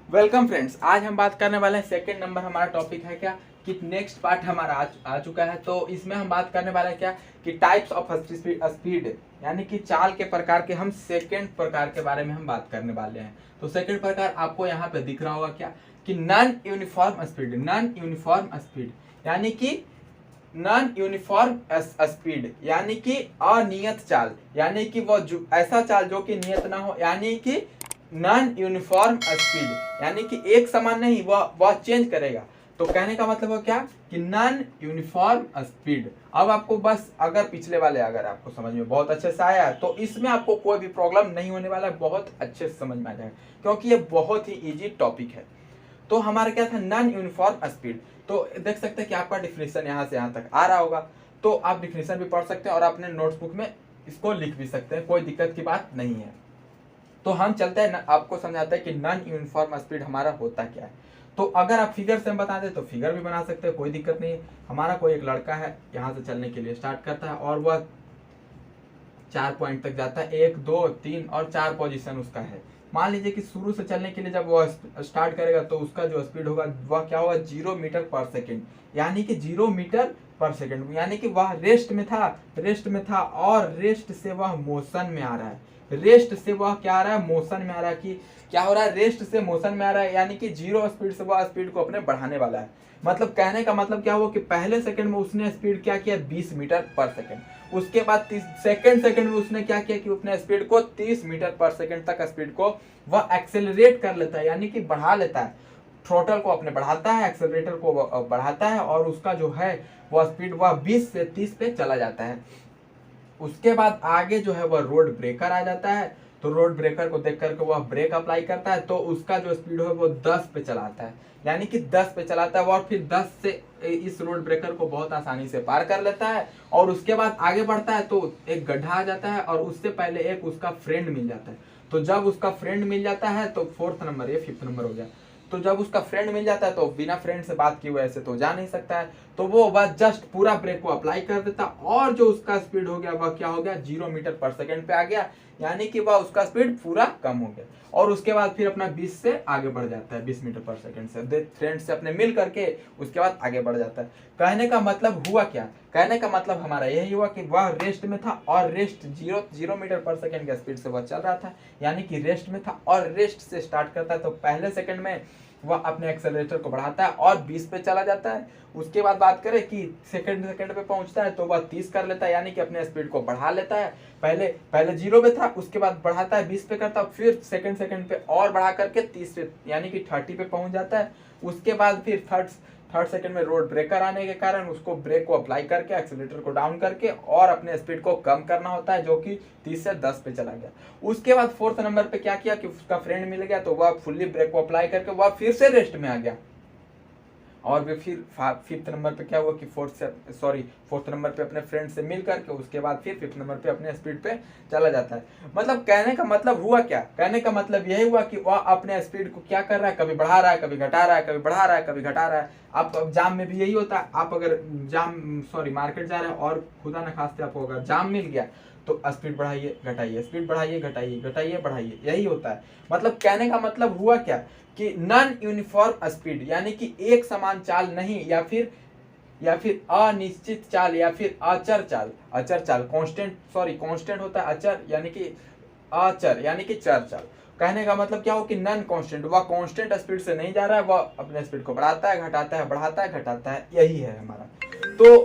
Welcome friends, आज हम बात करने वाले हैं। सेकंड नंबर हमारा टॉपिक है क्या कि नेक्स्ट पार्ट हमारा आ चुका है। तो इसमें हम बात करने वाले हैं क्या कि टाइप्स ऑफ स्पीड, यानी कि चाल के प्रकार के हम सेकंड प्रकार के बारे में हम बात करने वाले हैं। तो सेकंड प्रकार आपको यहाँ पे दिख रहा होगा क्या कि non uniform speed. Non uniform speed यानी कि नॉन यूनिफॉर्म स्पीड यानी कि अनियत चाल, यानी कि वो ऐसा चाल जो कि नियत ना हो, यानी कि नॉन यूनिफॉर्म स्पीड यानी कि एक समान नहीं, वह चेंज करेगा। तो कहने का मतलब है क्या कि नॉन यूनिफॉर्म स्पीड। अब आपको बस अगर पिछले वाले अगर आपको समझ में बहुत अच्छे से आया तो इसमें आपको कोई भी प्रॉब्लम नहीं होने वाला है, बहुत अच्छे से समझ में आ जाएगा क्योंकि ये बहुत ही इजी टॉपिक है। तो हमारा क्या था, नॉन यूनिफॉर्म स्पीड। तो देख सकते हैं कि आपका डिफिनेशन यहाँ से यहाँ तक आ रहा होगा, तो आप डिफिनेशन भी पढ़ सकते हैं और अपने नोटबुक में इसको लिख भी सकते हैं, कोई दिक्कत की बात नहीं है। तो हम चलते हैं आपको समझाते हैं कि नॉन यूनिफॉर्म स्पीड हमारा होता क्या है। तो अगर आप फिगर से हम बता दें तो फिगर भी बना सकते हैं, कोई दिक्कत नहीं है। हमारा कोई एक लड़का है, यहाँ से चलने के लिए स्टार्ट करता है और वह 4 पॉइंट तक जाता है, 1 2 3 और 4 पोजीशन उसका है। मान लीजिए कि शुरू से चलने के लिए जब वह स्टार्ट करेगा तो उसका जो स्पीड होगा वह क्या होगा, 0 मीटर पर सेकेंड, यानी कि 0 मीटर पर सेकेंड, यानी कि वह रेस्ट में था और रेस्ट से वह मोशन में आ रहा है। रेस्ट से वह क्या आ रहा है, मोशन में आ रहा है। कि क्या हो रहा है, रेस्ट से मोशन में आ रहा है, यानी कि 0 स्पीड से वह स्पीड को अपने बढ़ाने वाला है। मतलब कहने का मतलब क्या हुआ कि पहले सेकंड में उसने स्पीड क्या किया, 20 मीटर पर सेकंड। उसके बाद सेकंड में उसने क्या किया कि अपने स्पीड को 30 मीटर पर सेकंड तक स्पीड को वह एक्सेलरेट कर लेता है, यानी कि बढ़ा लेता है। थ्रोटल को अपने बढ़ाता है, एक्सेलरेटर को बढ़ाता है और उसका जो है वह स्पीड वह 20 से 30 पे चला जाता है। उसके बाद आगे जो है वह रोड ब्रेकर आ जाता है। तो रोड ब्रेकर को देख करके वह ब्रेक अप्लाई करता है, तो उसका जो स्पीड है वो 10 पे चलाता है, यानी कि 10 पे चलाता है और फिर 10 से इस रोड ब्रेकर को बहुत आसानी से पार कर लेता है। और उसके बाद आगे बढ़ता है तो एक गड्ढा आ जाता है और उससे पहले एक उसका फ्रेंड मिल जाता है। तो जब उसका फ्रेंड मिल जाता है तो 4th नंबर, ये 5th नंबर हो गया। तो जब उसका फ्रेंड मिल जाता है तो बिना फ्रेंड से बात किए ऐसे तो जा नहीं सकता है, तो वो बस जस्ट पूरा ब्रेक को अप्लाई कर देता और जो उसका स्पीड हो गया वह क्या हो गया, 0 मीटर पर सेकंड पे आ गया, यानी कि वह उसका स्पीड पूरा कम हो गया। और उसके बाद फिर अपना 20 से आगे बढ़ जाता है, 20 मीटर पर सेकंड से फ्रेंड से अपने मिल करके उसके बाद आगे बढ़ जाता है। कहने का मतलब हुआ क्या, कहने का मतलब हमारा यही हुआ कि वह रेस्ट में था और रेस्ट 0 मीटर पर सेकंड के स्पीड से वह चल रहा था, यानी कि रेस्ट में था और रेस्ट से स्टार्ट करता है। तो पहले सेकंड में वह अपने एक्सेलरेटर को बढ़ाता है और 20 पे चला जाता है। उसके बाद बात करें कि सेकंड पे पहुंचता है तो वह 30 कर लेता है, यानी कि अपने स्पीड को बढ़ा लेता है। पहले 0 पे था, उसके बाद बढ़ाता है 20 पे करता है, फिर सेकंड पे और बढ़ा करके 30 पे यानी कि 30 पे पहुंच जाता है। उसके बाद फिर थर्ड सेकंड में रोड ब्रेकर आने के कारण उसको ब्रेक को अप्लाई करके एक्सीलरेटर को डाउन करके और अपने स्पीड को कम करना होता है, जो कि 30 से 10 पे चला गया। उसके बाद 4th नंबर पे क्या किया कि उसका फ्रेंड मिल गया तो वह फुल्ली ब्रेक को अप्लाई करके वह फिर से रेस्ट में आ गया। और वे फिर 5th नंबर पे क्या हुआ कि 4th नंबर पे अपने फ्रेंड से मिल करके उसके बाद फिर 5th नंबर पे अपने स्पीड पे चला जाता है। मतलब कहने का मतलब हुआ क्या, कहने का मतलब यही हुआ कि वह अपने स्पीड को क्या कर रहा है, कभी बढ़ा रहा है, कभी घटा रहा है, कभी बढ़ा रहा है, कभी घटा रहा है। अब जाम में भी यही होता है, आप अगर मार्केट जा रहे हैं और खुदा न खास्ते आपको अगर जाम मिल गया तो स्पीड बढ़ाइए घटाइए, स्पीड बढ़ाइए घटाइए, घटाइए बढ़ाइए, यही होता है। मतलब कहने का मतलब हुआ क्या कि नॉन यूनिफॉर्म स्पीड यानी कि एक समान चाल नहीं, या फिर अनिश्चित चाल या फिर अचर चाल कांस्टेंट होता है, अचर यानी कि अचर यानी कि चर चाल। कहने का मतलब क्या हो कि नॉन कांस्टेंट, वह कांस्टेंट स्पीड से नहीं जा रहा है, वह अपने स्पीड को बढ़ाता है घटाता है, बढ़ाता है घटाता है, यही है हमारा। तो